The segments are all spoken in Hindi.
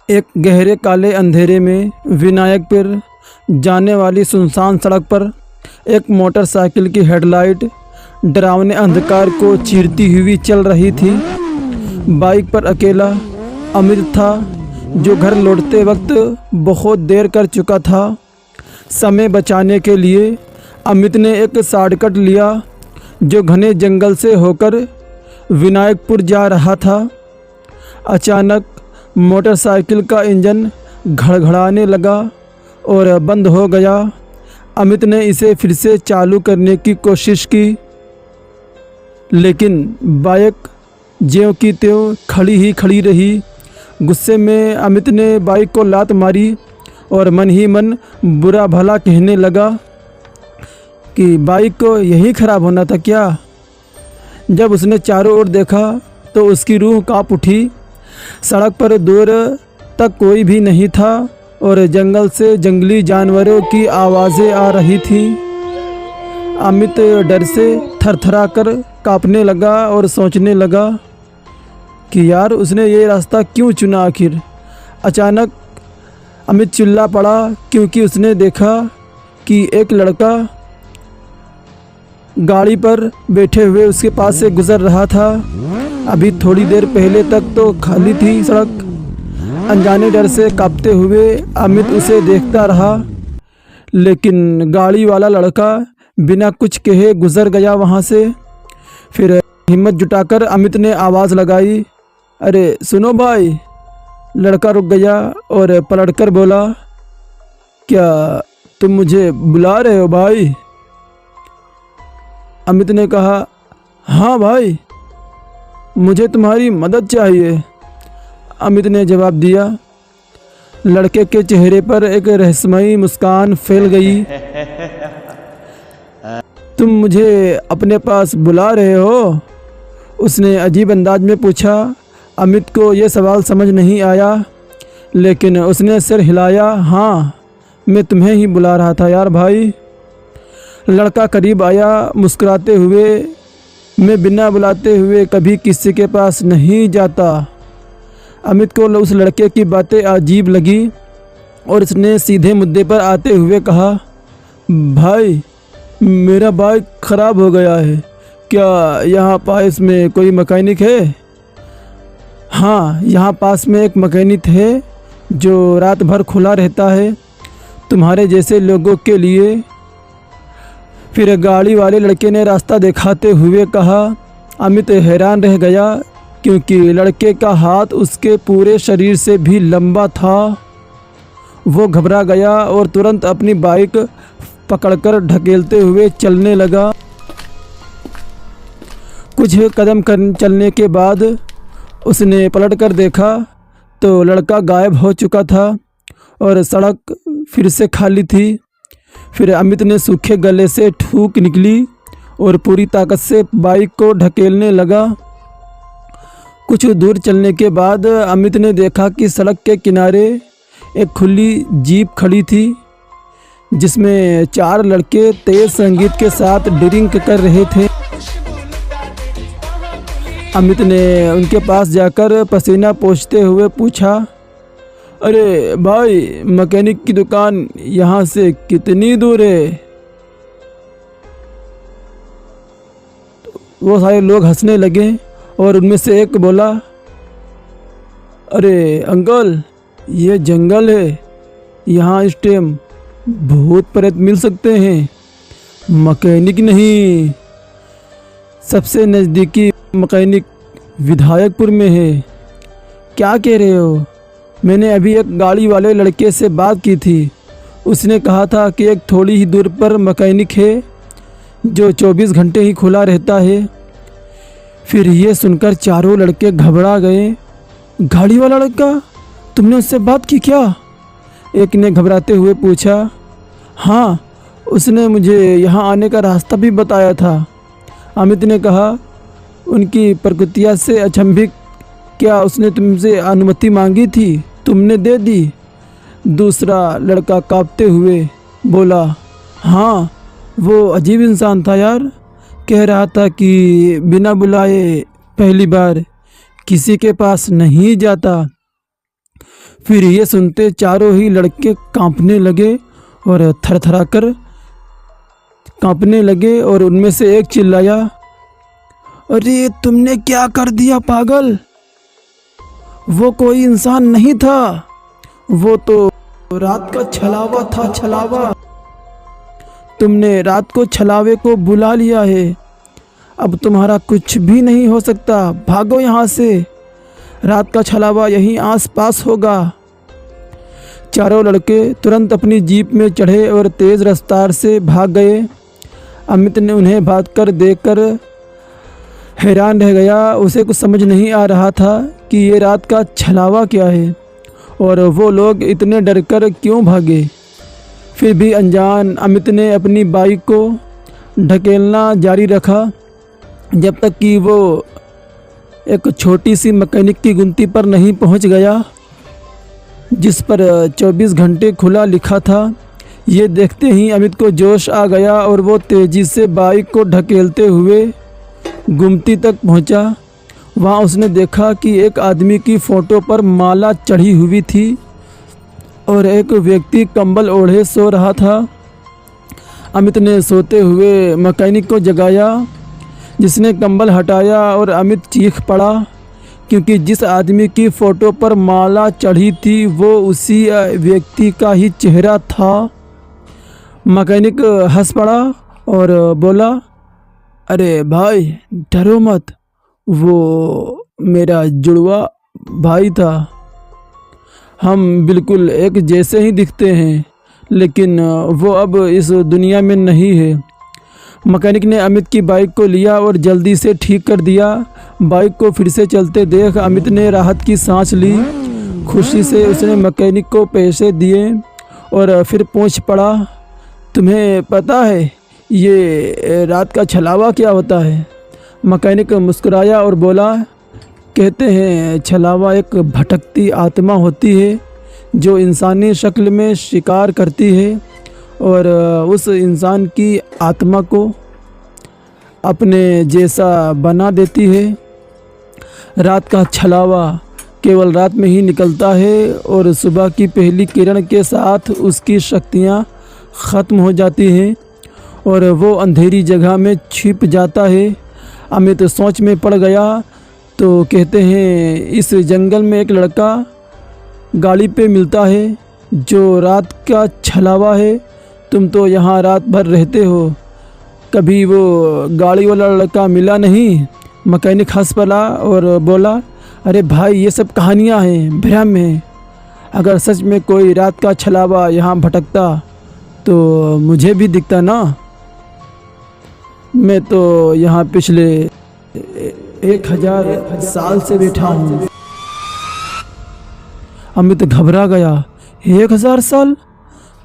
एक गहरे काले अंधेरे में विनायकपुर जाने वाली सुनसान सड़क पर एक मोटरसाइकिल की हेडलाइट डरावने अंधकार को चीरती हुई चल रही थी। बाइक पर अकेला अमित था, जो घर लौटते वक्त बहुत देर कर चुका था। समय बचाने के लिए अमित ने एक शॉर्टकट लिया जो घने जंगल से होकर विनायकपुर जा रहा था। अचानक मोटरसाइकिल का इंजन घड़घड़ाने लगा और बंद हो गया। अमित ने इसे फिर से चालू करने की कोशिश की, लेकिन बाइक ज्यों की त्यों खड़ी रही। गुस्से में अमित ने बाइक को लात मारी और मन ही मन बुरा भला कहने लगा कि बाइक को यही ख़राब होना था क्या। जब उसने चारों ओर देखा तो उसकी रूह कांप उठी। सड़क पर दूर तक कोई भी नहीं था और जंगल से जंगली जानवरों की आवाज़ें आ रही थीं। अमित डर से थरथरा कर कांपने लगा और सोचने लगा कि यार उसने ये रास्ता क्यों चुना आखिर। अचानक अमित चिल्ला पड़ा क्योंकि उसने देखा कि एक लड़का गाड़ी पर बैठे हुए उसके पास से गुजर रहा था। अभी थोड़ी देर पहले तक तो खाली थी सड़क। अनजाने डर से कांपते हुए अमित उसे देखता रहा, लेकिन गाड़ी वाला लड़का बिना कुछ कहे गुजर गया वहाँ से। फिर हिम्मत जुटाकर अमित ने आवाज़ लगाई, अरे सुनो भाई। लड़का रुक गया और पलटकर बोला, क्या तुम मुझे बुला रहे हो भाई? अमित ने कहा, हाँ भाई, मुझे तुम्हारी मदद चाहिए। अमित ने जवाब दिया। लड़के के चेहरे पर एक रहस्यमयी मुस्कान फैल गई। तुम मुझे अपने पास बुला रहे हो? उसने अजीब अंदाज में पूछा। अमित को यह सवाल समझ नहीं आया, लेकिन उसने सिर हिलाया। हाँ, मैं तुम्हें ही बुला रहा था यार भाई। लड़का करीब आया मुस्कुराते हुए, मैं बिना बुलाते हुए कभी किसी के पास नहीं जाता। अमित को उस लड़के की बातें अजीब लगी और उसने सीधे मुद्दे पर आते हुए कहा, भाई मेरा बाइक ख़राब हो गया है, क्या यहाँ पास में कोई मैकेनिक है? हाँ, यहाँ पास में एक मैकेनिक है जो रात भर खुला रहता है, तुम्हारे जैसे लोगों के लिए। फिर गाड़ी वाले लड़के ने रास्ता दिखाते हुए कहा। अमित हैरान रह गया क्योंकि लड़के का हाथ उसके पूरे शरीर से भी लंबा था। वो घबरा गया और तुरंत अपनी बाइक पकड़कर ढकेलते हुए चलने लगा। कुछ कदम चलने के बाद उसने पलटकर देखा तो लड़का गायब हो चुका था और सड़क फिर से खाली थी। फिर अमित ने सूखे गले से फूंक निकली और पूरी ताकत से बाइक को ढकेलने लगा। कुछ दूर चलने के बाद अमित ने देखा कि सड़क के किनारे एक खुली जीप खड़ी थी, जिसमें 4 लड़के तेज संगीत के साथ ड्रिंक कर रहे थे। अमित ने उनके पास जाकर पसीना पोंछते हुए पूछा, अरे भाई, मैकेनिक की दुकान यहाँ से कितनी दूर है? वो सारे लोग हंसने लगे और उनमें से एक बोला, अरे अंकल, ये जंगल है, यहाँ इस टाइम भूत प्रेत मिल सकते हैं, मैकेनिक नहीं। सबसे नज़दीकी मैकेनिक विधायकपुर में है। क्या कह रहे हो? मैंने अभी एक गाड़ी वाले लड़के से बात की थी, उसने कहा था कि एक थोड़ी ही दूर पर मैकेनिक है जो 24 घंटे ही खुला रहता है। फिर ये सुनकर चारों लड़के घबरा गए। गाड़ी वाला लड़का? तुमने उससे बात की क्या? एक ने घबराते हुए पूछा। हाँ, उसने मुझे यहाँ आने का रास्ता भी बताया था। अमित ने कहा। उनकी प्रकृतिया से अचंभित, क्या उसने तुमसे अनुमति मांगी थी? तुमने दे दी? दूसरा लड़का कांपते हुए बोला, हाँ, वो अजीब इंसान था यार। कह रहा था कि बिना बुलाए पहली बार किसी के पास नहीं जाता। फिर ये सुनते चारों ही लड़के कांपने लगे और थरथरा कर कांपने लगे और उनमें से एक चिल्लाया, अरे तुमने क्या कर दिया पागल? वो कोई इंसान नहीं था, वो तो रात का छलावा था, छलावा। तुमने रात को छलावे को बुला लिया है, अब तुम्हारा कुछ भी नहीं हो सकता, भागो यहाँ से, रात का छलावा यहीं आसपास होगा। चारों लड़के तुरंत अपनी जीप में चढ़े और तेज़ रफ्तार से भाग गए। अमित ने उन्हें भागकर देखकर हैरान रह गया। उसे कुछ समझ नहीं आ रहा था कि ये रात का छलावा क्या है और वो लोग इतने डरकर क्यों भागे। फिर भी अनजान अमित ने अपनी बाइक को ढकेलना जारी रखा जब तक कि वो एक छोटी सी मैकेनिक की गुमती पर नहीं पहुंच गया, जिस पर 24 घंटे खुला लिखा था। ये देखते ही अमित को जोश आ गया और वो तेज़ी से बाइक को ढकेलते हुए गुमती तक पहुंचा। वहाँ उसने देखा कि एक आदमी की फ़ोटो पर माला चढ़ी हुई थी और एक व्यक्ति कंबल ओढ़े सो रहा था। अमित ने सोते हुए मैकेनिक को जगाया, जिसने कंबल हटाया और अमित चीख पड़ा क्योंकि जिस आदमी की फ़ोटो पर माला चढ़ी थी वो उसी व्यक्ति का ही चेहरा था। मैकेनिक हंस पड़ा और बोला, अरे भाई डरो मत, वो मेरा जुड़वा भाई था, हम बिल्कुल एक जैसे ही दिखते हैं, लेकिन वो अब इस दुनिया में नहीं है। मैकेनिक ने अमित की बाइक को लिया और जल्दी से ठीक कर दिया। बाइक को फिर से चलते देख अमित ने राहत की सांस ली। खुशी से उसने मैकेनिक को पैसे दिए और फिर पूछ पड़ा, तुम्हें पता है ये रात का छलावा क्या होता है? मैकेनिक मुस्कुराया और बोला, कहते हैं छलावा एक भटकती आत्मा होती है जो इंसानी शक्ल में शिकार करती है और उस इंसान की आत्मा को अपने जैसा बना देती है। रात का छलावा केवल रात में ही निकलता है और सुबह की पहली किरण के साथ उसकी शक्तियाँ ख़त्म हो जाती हैं और वो अंधेरी जगह में छिप जाता है। अमित सोच में पड़ गया तो कहते हैं इस जंगल में एक लड़का गाड़ी पे मिलता है जो रात का छलावा है। तुम तो यहाँ रात भर रहते हो, कभी वो गाड़ी वाला लड़का मिला नहीं? मैकेनिक हंस पड़ा और बोला, अरे भाई ये सब कहानियाँ हैं, भ्रम है। अगर सच में कोई रात का छलावा यहाँ भटकता तो मुझे भी दिखता ना। मैं तो यहाँ पिछले 1000 साल से बैठा हूँ। अमित घबरा गया, 1000 साल?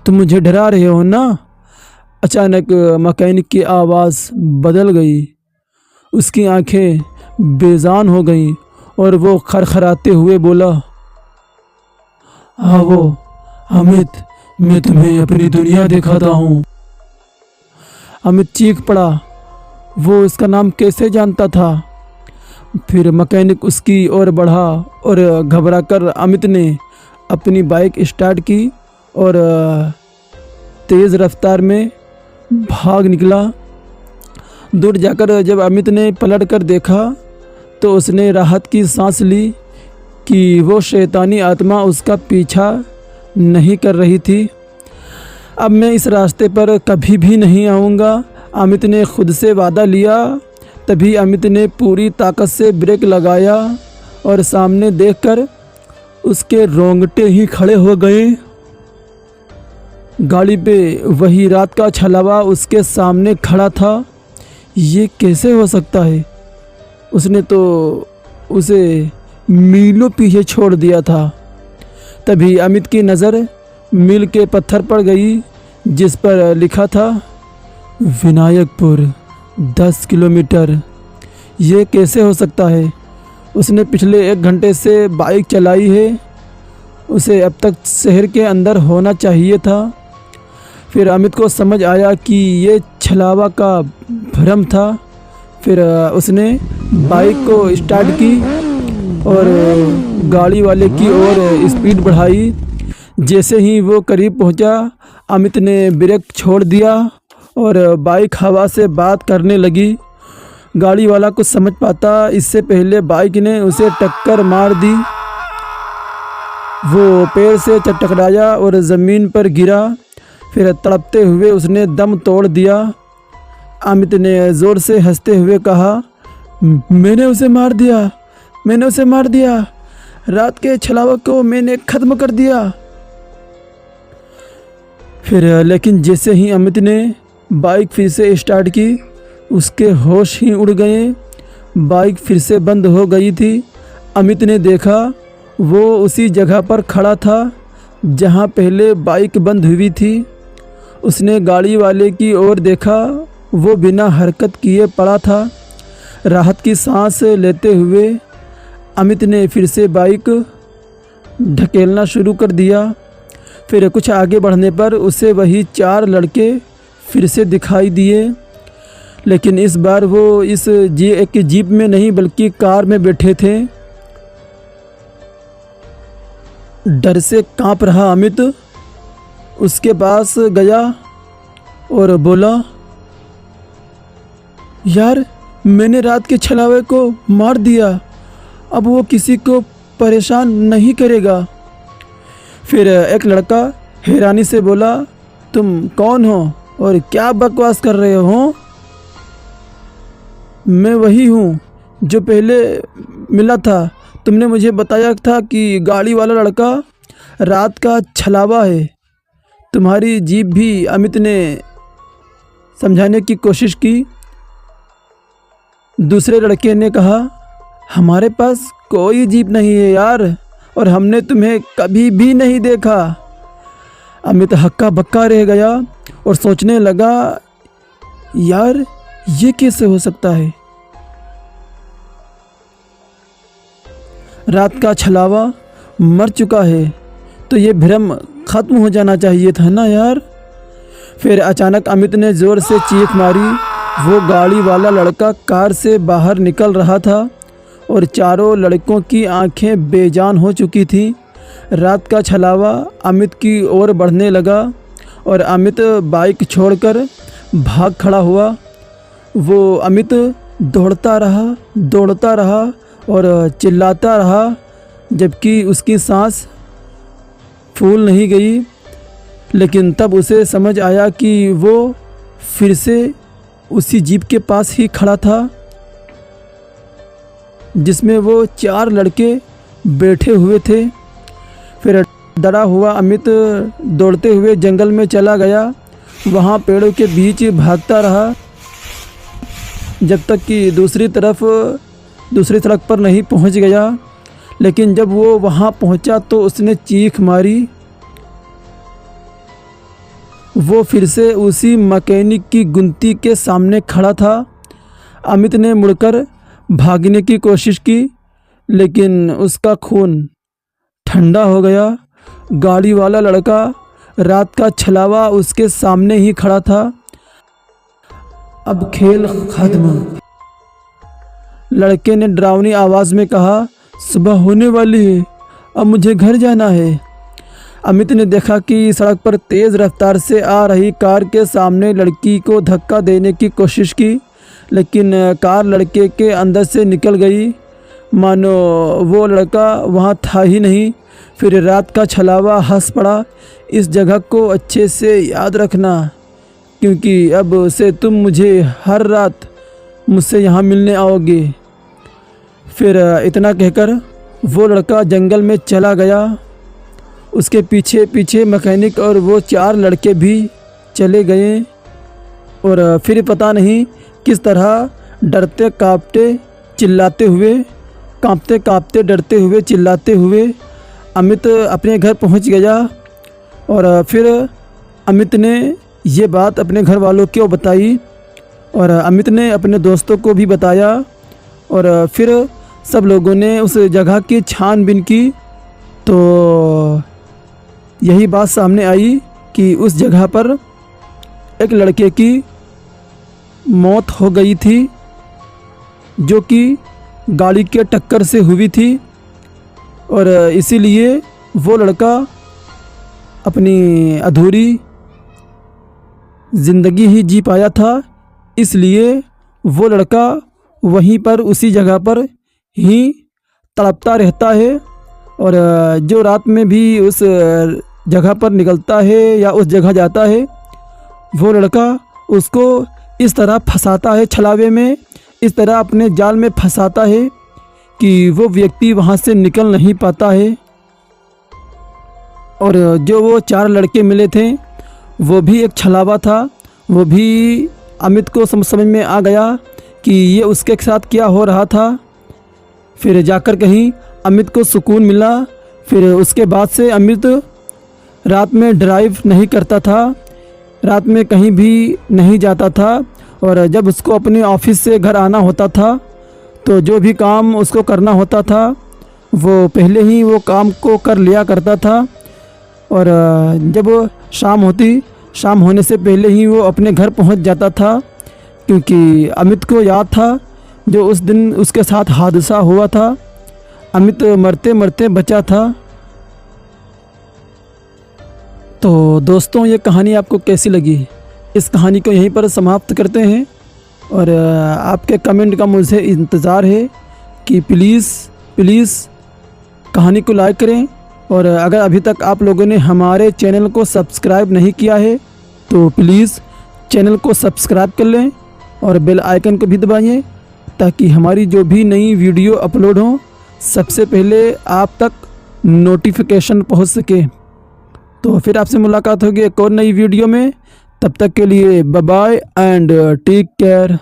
तुम मुझे डरा रहे हो ना? अचानक मैकेनिक की आवाज़ बदल गई, उसकी आंखें बेजान हो गईं और वो खरखराते हुए बोला, आओ अमित, मैं तुम्हें अपनी दुनिया दिखाता हूँ। अमित चीख पड़ा, वो इसका नाम कैसे जानता था? फिर मैकेनिक उसकी ओर बढ़ा और घबराकर अमित ने अपनी बाइक स्टार्ट की और तेज़ रफ्तार में भाग निकला। दूर जाकर जब अमित ने पलट कर देखा तो उसने राहत की सांस ली कि वो शैतानी आत्मा उसका पीछा नहीं कर रही थी। अब मैं इस रास्ते पर कभी भी नहीं आऊँगा, अमित ने खुद से वादा लिया। तभी अमित ने पूरी ताकत से ब्रेक लगाया और सामने देखकर उसके रोंगटे ही खड़े हो गए। गाड़ी पे वही रात का छलावा उसके सामने खड़ा था। ये कैसे हो सकता है? उसने तो उसे मीलों पीछे छोड़ दिया था। तभी अमित की नज़र मील के पत्थर पर गई जिस पर लिखा था विनायकपुर 10 किलोमीटर। ये कैसे हो सकता है? उसने पिछले 1 घंटे से बाइक चलाई है, उसे अब तक शहर के अंदर होना चाहिए था। फिर अमित को समझ आया कि ये छलावा का भ्रम था। फिर उसने बाइक को स्टार्ट की और गाड़ी वाले की ओर स्पीड बढ़ाई। जैसे ही वो करीब पहुंचा, अमित ने ब्रेक छोड़ दिया और बाइक हवा से बात करने लगी। गाड़ी वाला कुछ समझ पाता इससे पहले बाइक ने उसे टक्कर मार दी। वो पैर से टकराया और ज़मीन पर गिरा। फिर तड़पते हुए उसने दम तोड़ दिया। अमित ने ज़ोर से हंसते हुए कहा, मैंने उसे मार दिया, मैंने उसे मार दिया, रात के छलावा को मैंने ख़त्म कर दिया। फिर लेकिन जैसे ही अमित ने बाइक फिर से स्टार्ट की, उसके होश ही उड़ गए। बाइक फिर से बंद हो गई थी। अमित ने देखा वो उसी जगह पर खड़ा था जहां पहले बाइक बंद हुई थी। उसने गाड़ी वाले की ओर देखा, वो बिना हरकत किए पड़ा था। राहत की सांस लेते हुए अमित ने फिर से बाइक ढकेलना शुरू कर दिया। फिर कुछ आगे बढ़ने पर उसे वही 4 लड़के फिर से दिखाई दिए, लेकिन इस बार वो एक जीप में नहीं बल्कि कार में बैठे थे। डर से कांप रहा अमित उसके पास गया और बोला, यार मैंने रात के छलावे को मार दिया, अब वो किसी को परेशान नहीं करेगा। फिर एक लड़का हैरानी से बोला, तुम कौन हो और क्या बकवास कर रहे हो? मैं वही हूँ जो पहले मिला था। तुमने मुझे बताया था कि गाड़ी वाला लड़का रात का छलावा है। तुम्हारी जीप भी। अमित ने समझाने की कोशिश की। दूसरे लड़के ने कहा, हमारे पास कोई जीप नहीं है यार, और हमने तुम्हें कभी भी नहीं देखा। अमित हक्का बक्का रह गया और सोचने लगा, यार ये कैसे हो सकता है? रात का छलावा मर चुका है तो ये भ्रम ख़त्म हो जाना चाहिए था ना यार। फिर अचानक अमित ने ज़ोर से चीख मारी। वो गाड़ी वाला लड़का कार से बाहर निकल रहा था और चारों लड़कों की आंखें बेजान हो चुकी थी। रात का छलावा अमित की ओर बढ़ने लगा और अमित बाइक छोड़कर भाग खड़ा हुआ। वो अमित दौड़ता रहा और चिल्लाता रहा जबकि उसकी सांस फूल नहीं गई। लेकिन तब उसे समझ आया कि वो फिर से उसी जीप के पास ही खड़ा था जिसमें वो 4 लड़के बैठे हुए थे। फिर डरा हुआ अमित दौड़ते हुए जंगल में चला गया। वहाँ पेड़ों के बीच भागता रहा जब तक कि दूसरी सड़क पर नहीं पहुँच गया। लेकिन जब वो वहाँ पहुँचा तो उसने चीख मारी। वो फिर से उसी मैकेनिक की गुमती के सामने खड़ा था। अमित ने मुड़कर भागने की कोशिश की, लेकिन उसका खून ठंडा हो गया। गाड़ी वाला लड़का रात का छलावा उसके सामने ही खड़ा था। अब खेल खत्म, लड़के ने डरावनी आवाज़ में कहा। सुबह होने वाली है, अब मुझे घर जाना है। अमित ने देखा कि सड़क पर तेज़ रफ्तार से आ रही कार के सामने लड़की को धक्का देने की कोशिश की, लेकिन कार लड़के के अंदर से निकल गई मानो वो लड़का वहाँ था ही नहीं। फिर रात का छलावा हंस पड़ा। इस जगह को अच्छे से याद रखना, क्योंकि अब से तुम मुझे हर रात मुझसे यहाँ मिलने आओगे। फिर इतना कहकर वो लड़का जंगल में चला गया। उसके पीछे पीछे मैकेनिक और वो 4 लड़के भी चले गए। और फिर पता नहीं किस तरह डरते कांपते डरते हुए चिल्लाते हुए अमित अपने घर पहुंच गया। और फिर अमित ने ये बात अपने घर वालों को बताई और अमित ने अपने दोस्तों को भी बताया। और फिर सब लोगों ने उस जगह की छानबीन की तो यही बात सामने आई कि उस जगह पर एक लड़के की मौत हो गई थी जो कि गाड़ी के टक्कर से हुई थी। और इसीलिए वो लड़का अपनी अधूरी ज़िंदगी ही जी पाया था। इसलिए वो लड़का वहीं पर उसी जगह पर ही तड़पता रहता है। और जो रात में भी उस जगह पर निकलता है या उस जगह जाता है, वो लड़का उसको इस तरह फंसाता है, छलावे में इस तरह अपने जाल में फंसाता है कि वो व्यक्ति वहाँ से निकल नहीं पाता है। और जो वो 4 लड़के मिले थे वो भी एक छलावा था। वो भी अमित को समझ में आ गया कि ये उसके साथ क्या हो रहा था। फिर जाकर कहीं अमित को सुकून मिला। फिर उसके बाद से अमित रात में ड्राइव नहीं करता था, रात में कहीं भी नहीं जाता था। और जब उसको अपने ऑफिस से घर आना होता था तो जो भी काम उसको करना होता था वो पहले ही वो काम को कर लिया करता था। और जब शाम होने से पहले ही वो अपने घर पहुंच जाता था, क्योंकि अमित को याद था जो उस दिन उसके साथ हादसा हुआ था। अमित मरते मरते बचा था। तो दोस्तों, ये कहानी आपको कैसी लगी? इस कहानी को यहीं पर समाप्त करते हैं। और आपके कमेंट का मुझे इंतज़ार है कि प्लीज़ कहानी को लाइक करें। और अगर अभी तक आप लोगों ने हमारे चैनल को सब्सक्राइब नहीं किया है तो प्लीज़ चैनल को सब्सक्राइब कर लें और बेल आइकन को भी दबाइए, ताकि हमारी जो भी नई वीडियो अपलोड हो सबसे पहले आप तक नोटिफिकेशन पहुंच सके। तो फिर आपसे मुलाकात होगी एक और नई वीडियो में। तब तक के लिए bye bye and take care.